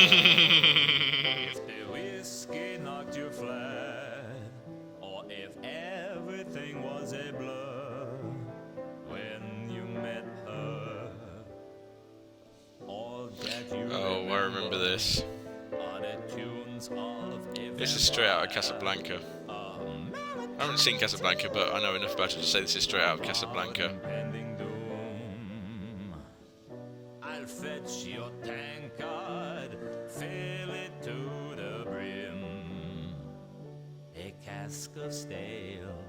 If the whiskey knocked you flat, or if everything was a blur when you met her, all that you Oh, I remember this. are the tunes of a This is straight out of Casablanca. I haven't seen Casablanca, but I know enough about it to say this is straight out of Casablanca. impending doom. I'll fetch your tankard, fill it to the brim. A cask of stale,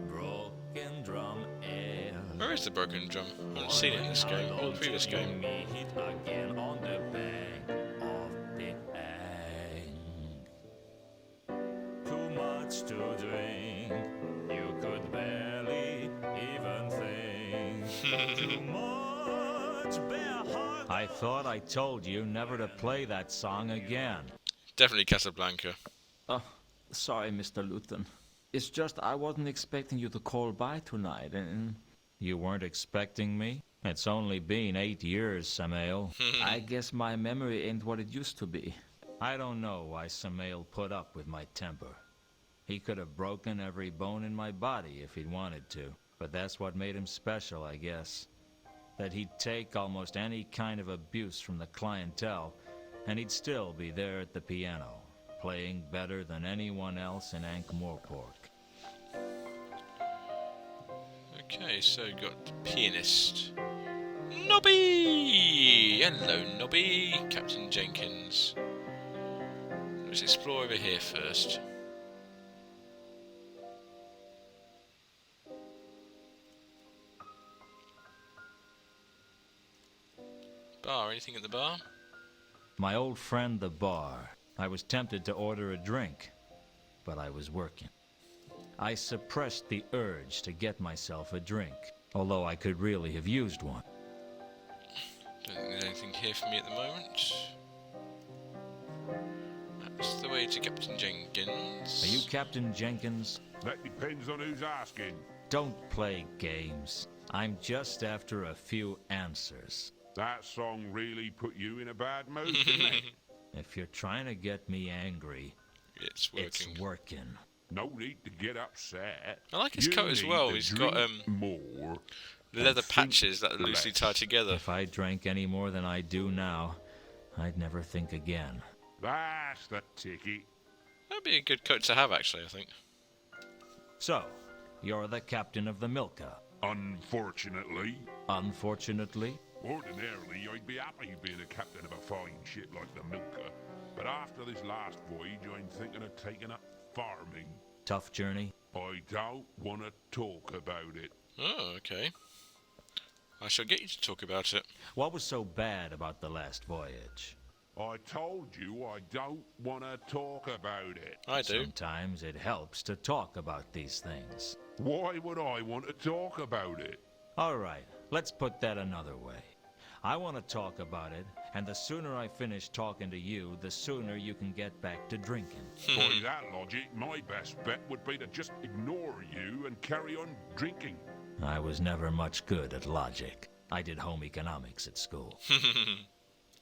broken drum ale. Where is the broken drum? I haven't seen it in this game or the previous game. Meet again on the bank of the Ankh. Too much to drink, you could barely even think. Too much bare heart. I thought I told you never to play that song again. Definitely Casablanca. Oh, sorry, Mr. Luton. It's just I wasn't expecting you to call by tonight, and... You weren't expecting me? It's only been 8 years, Samael. I guess my memory ain't what it used to be. I don't know why Samael put up with my temper. He could have broken every bone in my body if he'd wanted to, but that's what made him special, I guess. That he'd take almost any kind of abuse from the clientele, and he'd still be there at the piano, playing better than anyone else in Ankh-Morpork. Okay, so got the pianist. Nobby! Hello, Nobby! Captain Jenkins. Let's explore over here first. Bar, anything at the bar? My old friend, the bar. I was tempted to order a drink, but I was working. I suppressed the urge to get myself a drink, although I could really have used one. Don't think there's anything here for me at the moment. That's the way to Captain Jenkins. Are you Captain Jenkins? That depends on who's asking. Don't play games. I'm just after a few answers. That song really put you in a bad mood, didn't it? If you're trying to get me angry, It's working. it's working. No need to get upset. I like his You coat as need well. to He's got drink more leather and patches that are think loosely less. tied together. If I drank any more than I do now, I'd never think again. That's the ticket. That'd be a good coat to have, actually, I think. So, you're the captain of the Milka. Unfortunately, Unfortunately, ordinarily I'd be happy being a captain of a fine ship like the Milka. But after this last voyage, I'm thinking of taking up farming. tough journey. I don't want to talk about it. Oh, okay. I shall get you to talk about it. What was so bad about the last voyage? I told you I don't want to talk about it. I do. Sometimes it helps to talk about these things. Why would I want to talk about it? All right, let's put that another way. I want to talk about it, and the sooner I finish talking to you, the sooner you can get back to drinking. By that logic, my best bet would be to just ignore you and carry on drinking. I was never much good at logic. I did home economics at school.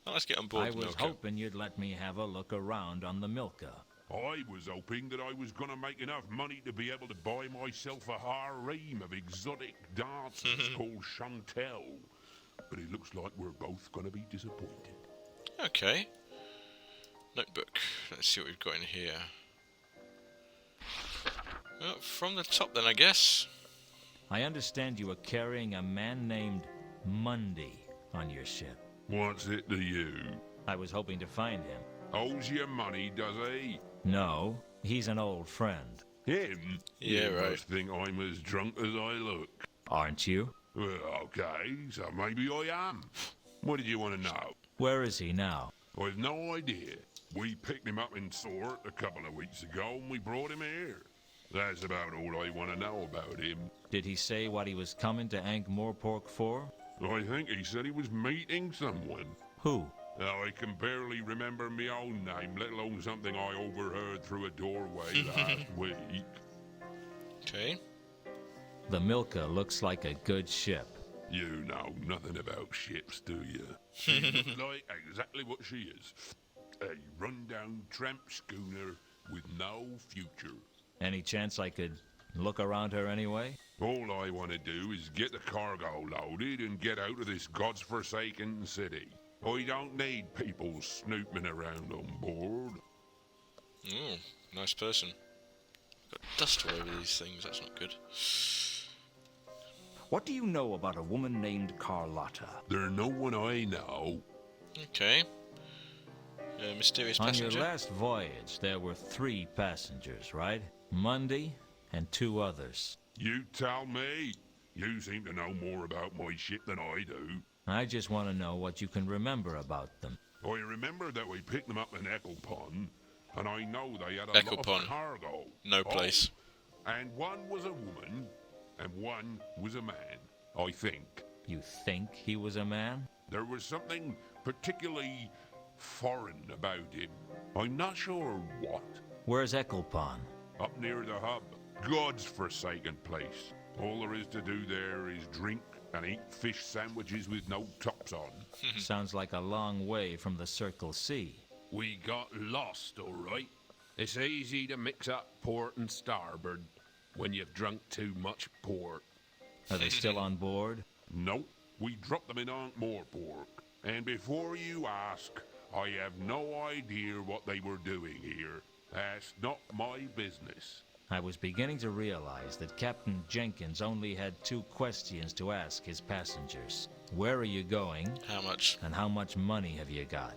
Well, let's get on board I the was Milka. hoping you'd let me have a look around on the Milka. I was hoping that I was going to make enough money to be able to buy myself a harem of exotic dancers called Chantel. But it looks like we're both going to be disappointed. Okay. Notebook. Let's see what we've got in here. Well, from the top then, I guess. I understand you were carrying a man named Mundy on your ship. What's it to you? I was hoping to find him. Owes you money, does he? No, he's an old friend. Him? Yeah, You right. must think I'm as drunk as I look. Aren't you? Well, okay, so maybe I am. What did you want to know? Where is he now? I've no idea. We picked him up in Sort a couple of weeks ago and we brought him here. That's about all I want to know about him. Did he say what he was coming to Ankh-Morpork for? I think he said he was meeting someone. Who? Now, I can barely remember my own name, let alone something I overheard through a doorway last week. Okay. The Milka looks like a good ship. You know nothing about ships, do you? She looks like exactly what she is. A run-down tramp schooner with no future. Any chance I could look around her anyway? All I want to do is get the cargo loaded and get out of this god's-forsaken city. I don't need people snooping around on board. Oh, nice person. Got dust all over these things, that's not good. What do you know about a woman named Carlotta? There's no one I know. Okay. Mysterious On passenger. your last voyage, there were 3 passengers, right? Mundy and 2 others. You tell me. You seem to know more about my ship than I do. I just want to know what you can remember about them. I remember that we picked them up in Ecclepon, and I know they had a lot Ecclepon. of cargo. No place. And one was a woman, and one was a man, I think. You think he was a man? There was something particularly foreign about him. I'm not sure what. Where's Ecclepon? Up near the hub. God's forsaken place. All there is to do there is drink and eat fish sandwiches with no tops on. Sounds like a long way from the Circle C. We got lost, all right. It's easy to mix up port and starboard when you've drunk too much port. Are they still on board? Nope, we dropped them in Ankh-Morpork. And before you ask, I have no idea what they were doing here. That's not my business. I was beginning to realize that Captain Jenkins only had 2 questions to ask his passengers. Where are you going? How much? And how much money have you got?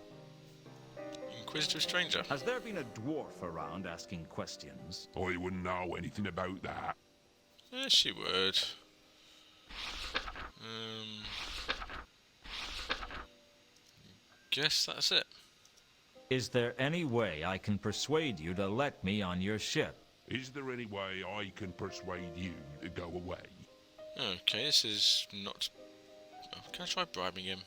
Inquisitive stranger. Has there been a dwarf around asking questions? I wouldn't know anything about that. Yes, she would. Guess that's it. Is there any way I can persuade you to let me on your ship? Is there any way I can persuade you to go away? Okay, this is not... Oh, can I try bribing him?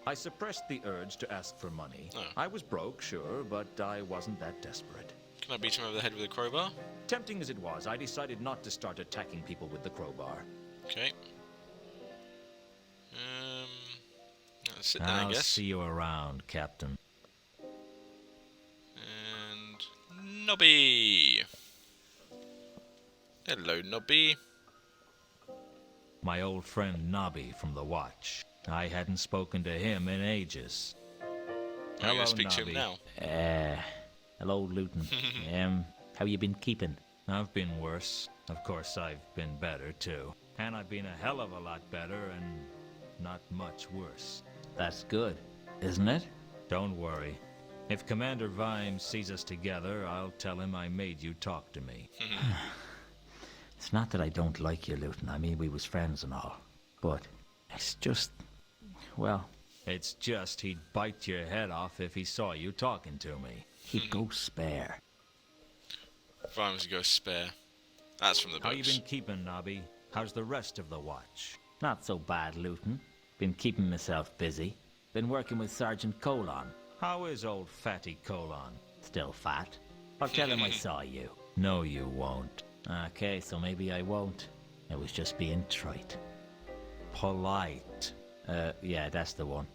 I suppressed the urge to ask for money. Oh. I was broke, sure, but I wasn't that desperate. Can I beat him over the head with a crowbar? Tempting as it was, I decided not to start attacking people with the crowbar. Okay. That's it then, I I'll guess. see you around, Captain. And... Nobby! Hello, Nobby. My old friend Nobby from the Watch. I hadn't spoken to him in ages. I'm going to speak to him now. Hello, Luton. How you been keeping? I've been worse. Of course, I've been better, too. And I've been a hell of a lot better and not much worse. That's good, isn't it? Don't worry. If Commander Vimes sees us together, I'll tell him I made you talk to me. It's not that I don't like you, Luton. I mean, we was friends and all. But it's just, well... It's just he'd bite your head off if he saw you talking to me. He'd go spare. Vimes go spare. That's from the How you books. been keeping, Nobby? How's the rest of the Watch? Not so bad, Luton. Been keeping myself busy. Been working with Sergeant Colon. How is old Fatty Colon? Still fat. I'll tell him I saw you. No, you won't. Okay, so maybe I won't. I was just being trite. Polite. Yeah, that's the one.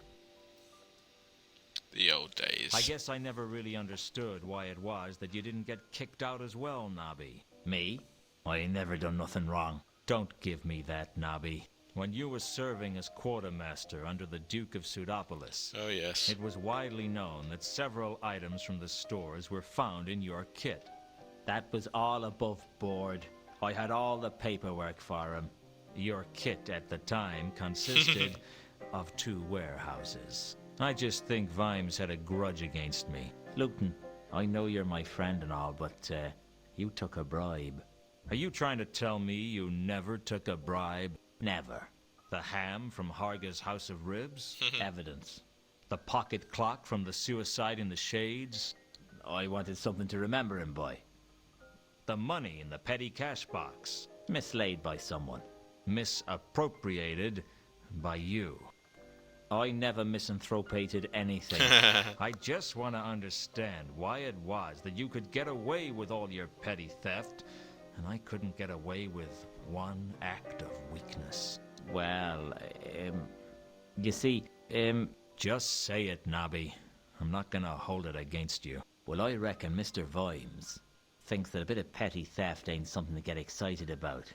The old days. I guess I never really understood why it was that you didn't get kicked out as well, Nobby. Me? I ain't never done nothing wrong. Don't give me that, Nobby. When you were serving as quartermaster under the Duke of Pseudopolis, Oh, yes. it was widely known that several items from the stores were found in your kit. That was all above board. I had all the paperwork for him. Your kit at the time consisted of 2 warehouses. I just think Vimes had a grudge against me. Luton, I know you're my friend and all, but you took a bribe. Are you trying to tell me you never took a bribe? Never. The ham from Harga's House of Ribs? Evidence. The pocket clock from the Suicide in the Shades? I wanted something to remember him by. The money in the petty cash box? Mislaid by someone. Misappropriated by you. I never misanthropated anything. I just want to understand why it was that you could get away with all your petty theft, and I couldn't get away with one act of weakness. Well, you see, Just say it, Nobby. I'm not gonna hold it against you. well, I reckon Mr. Vimes thinks that a bit of petty theft ain't something to get excited about.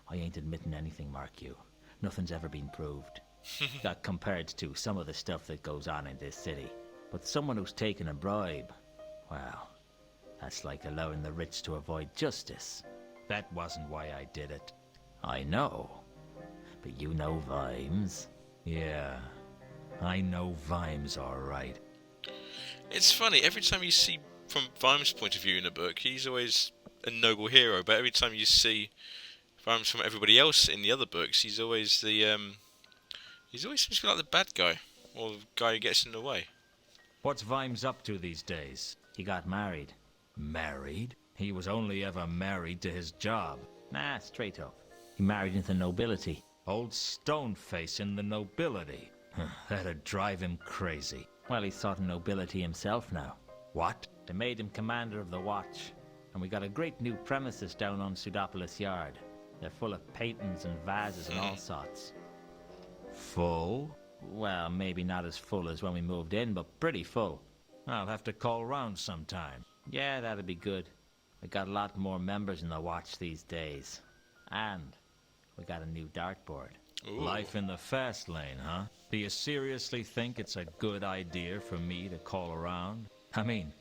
I ain't admitting anything, mark you. Nothing's ever been proved. That compared to some of the stuff that goes on in this city. But someone who's taken a bribe, well, that's like allowing the rich to avoid justice. That wasn't why I did it. I know. But you know Vimes. Yeah, I know Vimes all right. It's funny, every time you see from Vimes' point of view in a book, he's always a noble hero, but every time you see Vimes from everybody else in the other books, he's always the, he's always seems to be like the bad guy, or the guy who gets in the way. What's Vimes up to these days? He got married. Married? He was only ever married to his job. Nah, straight up. He married into nobility. Old Stoneface in the nobility. That'd drive him crazy. Well, he's sort of nobility himself now. What? They made him commander of the watch. And we got a great new premises down on Pseudopolis Yard. They're full of paintings and vases and all sorts. Full? Well, maybe not as full as when we moved in, but pretty full. I'll have to call round sometime. Yeah, that'd be good. We got a lot more members in the watch these days. And we got a new dartboard. Ooh. Life in the fast lane, huh? Do you seriously think it's a good idea for me to call around? I mean,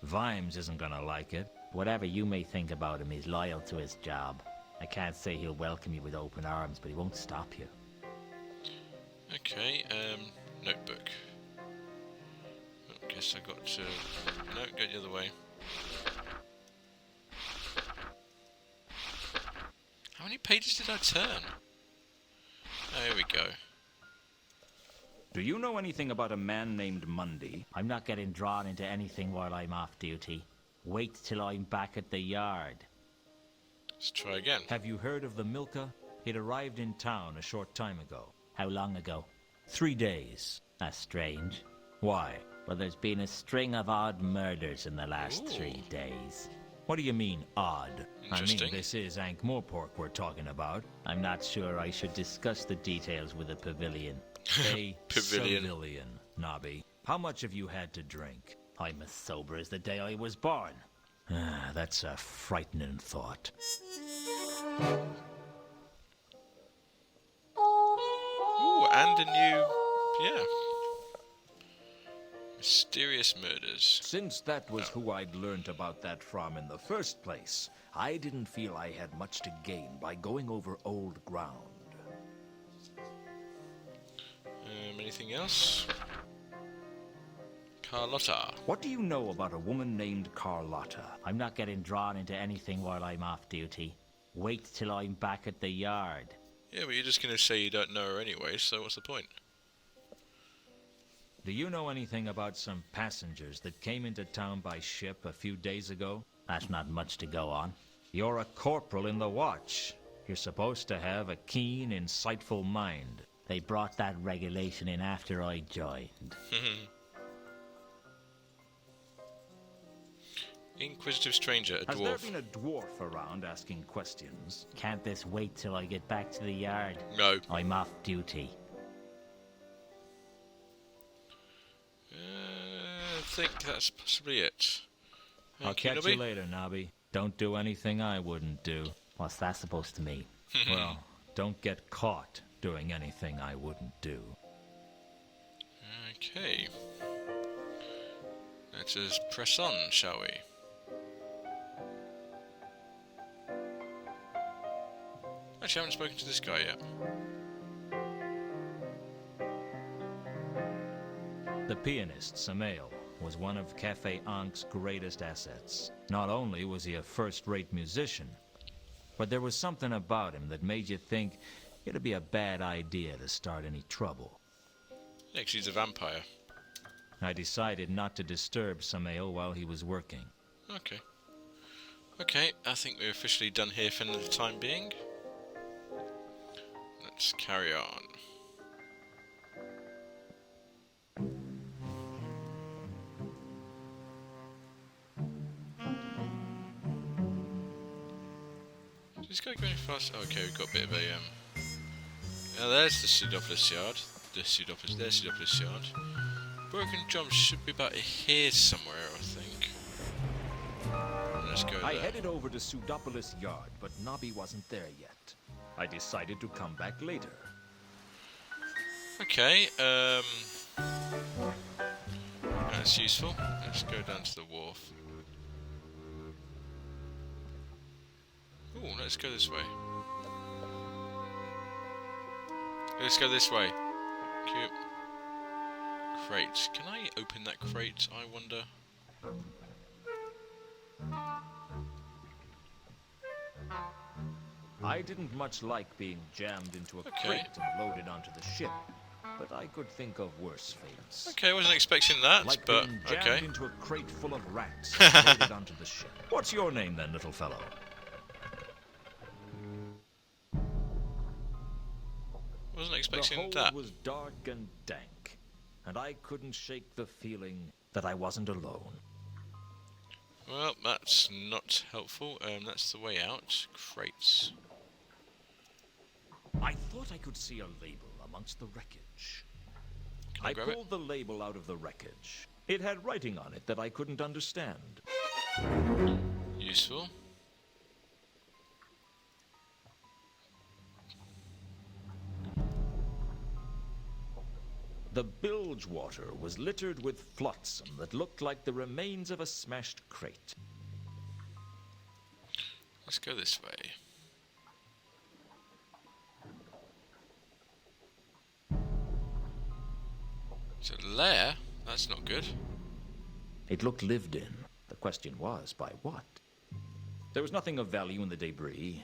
Vimes isn't gonna like it. Whatever you may think about him, he's loyal to his job. I can't say he'll welcome you with open arms, but he won't stop you. Okay, notebook. I guess I got to... No, go the other way. How many pages did I turn? Oh, here we go. Do you know anything about a man named Mundy? I'm not getting drawn into anything while I'm off duty. Wait till I'm back at the yard. Let's try again. Have you heard of the Milka? He'd arrived in town a short time ago. How long ago? 3 days. That's strange. Why? Well, there's been a string of odd murders in the last Ooh. 3 days. What do you mean, odd? I Interesting. mean, this is Ankh-Morpork we're talking about. I'm not sure I should discuss the details with the pavilion. A Pavilion. civilian, Nobby. How much have you had to drink? I'm as sober as the day I was born. Ah, that's a frightening thought. Ooh, and a new... Yeah. Mysterious murders. Since that was who I'd learnt about that from in the first place, I didn't feel I had much to gain by going over old ground. Anything else? Carlotta. What do you know about a woman named Carlotta? I'm not getting drawn into anything while I'm off duty. Wait till I'm back at the yard. Yeah, but you're just going to say you don't know her anyway, so what's the point? Do you know anything about some passengers that came into town by ship a few days ago? That's not much to go on. You're a corporal in the watch. You're supposed to have a keen, insightful mind. They brought that regulation in after I joined. Inquisitive stranger, a Has there dwarf. been a dwarf around asking questions? Can't this wait till I get back to the yard? No. I'm off duty. I think that's possibly it. I'll Thank you, catch Nobby. you later, Nobby. Don't do anything I wouldn't do. What's that supposed to mean? Well, don't get caught doing anything I wouldn't do. Okay. Let us press on, shall we? Actually, I haven't spoken to this guy yet. The pianist, Samael, was one of Cafe Ankh's greatest assets. Not only was he a first-rate musician, but there was something about him that made you think it'd be a bad idea to start any trouble. Yeah, 'cause he's a vampire. I decided not to disturb Samael while he was working. Okay. Okay, I think we're officially done here for the time being. Let's carry on. Is this guy going fast? Oh, okay, we've got a bit of a Now there's the Pseudopolis yard. There's Pseudopolis yard. Broken jump should be about here somewhere, I think. Let's go I there. headed over to Pseudopolis Yard, but Nobby wasn't there yet. I decided to come back later. Okay, that's useful. Let's go down to the wharf. Ooh, let's go this way. Let's go this way. Cute. Crate. Can I open that crate, I wonder? I didn't much like being jammed into a crate and loaded onto the ship, but I could think of worse fates. Okay, I wasn't expecting that, Like but being jammed okay. into a crate full of rats and loaded onto the ship. What's your name then, little fellow? Wasn't The expecting hold that. was dark and dank, and I couldn't shake the feeling that I wasn't alone. Well, that's not helpful. That's the way out. Crates. I thought I could see a label amongst the wreckage. Can I grab it? pulled the label out of the wreckage. It had writing on it that I couldn't understand. Useful. The bilge water was littered with flotsam that looked like the remains of a smashed crate. Let's go this way. It's a lair? That's not good. It looked lived in. The question was, by what? There was nothing of value in the debris.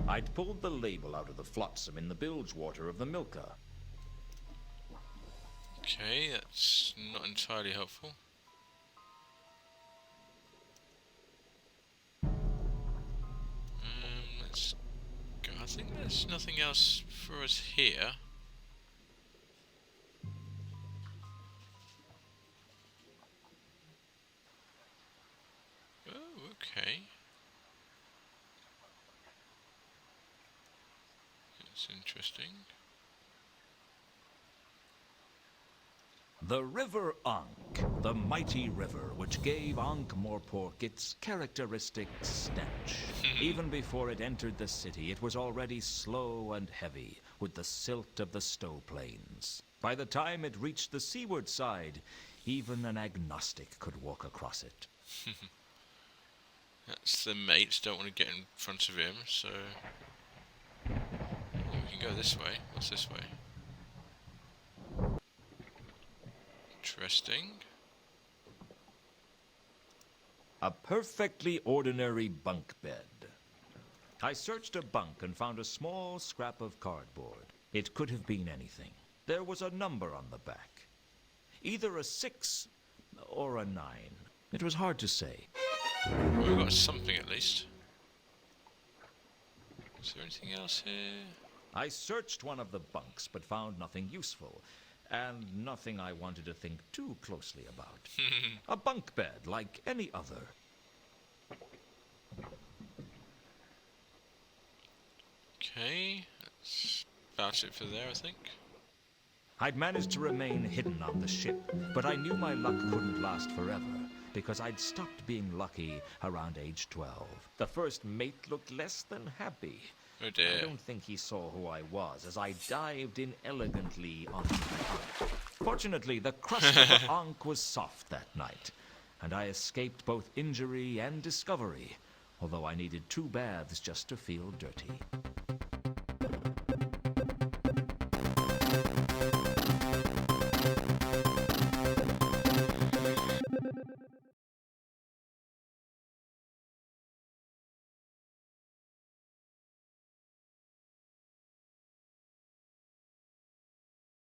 I'd pulled the label out of the flotsam in the bilge water of the Milka. Okay, that's not entirely helpful. Let's go. I think there's nothing else for us here. Oh, okay. That's interesting. The River Ankh, the mighty river which gave Ankh-Morpork its characteristic stench. Even before it entered the city, it was already slow and heavy with the silt of the stow plains. By the time it reached the seaward side, even an agnostic could walk across it. That's the mate, don't want to get in front of him, so... we can go this way. What's this way? Interesting. A perfectly ordinary bunk bed. I searched a bunk and found a small scrap of cardboard. It could have been anything. There was a number on the back. Either a 6 or a 9. It was hard to say. Well, we've got something at least. Is there anything else here? I searched one of the bunks but found nothing useful. And nothing I wanted to think too closely about. A bunk bed like any other. Okay, that's about it for there, I think. I'd managed to remain hidden on the ship, but I knew my luck couldn't last forever, because I'd stopped being lucky around age 12. The first mate looked less than happy. Oh dear. I don't think he saw who I was as I dived in elegantly onto the Ankh. Fortunately, the crust of the Ankh was soft that night, and I escaped both injury and discovery, although I needed 2 baths just to feel dirty.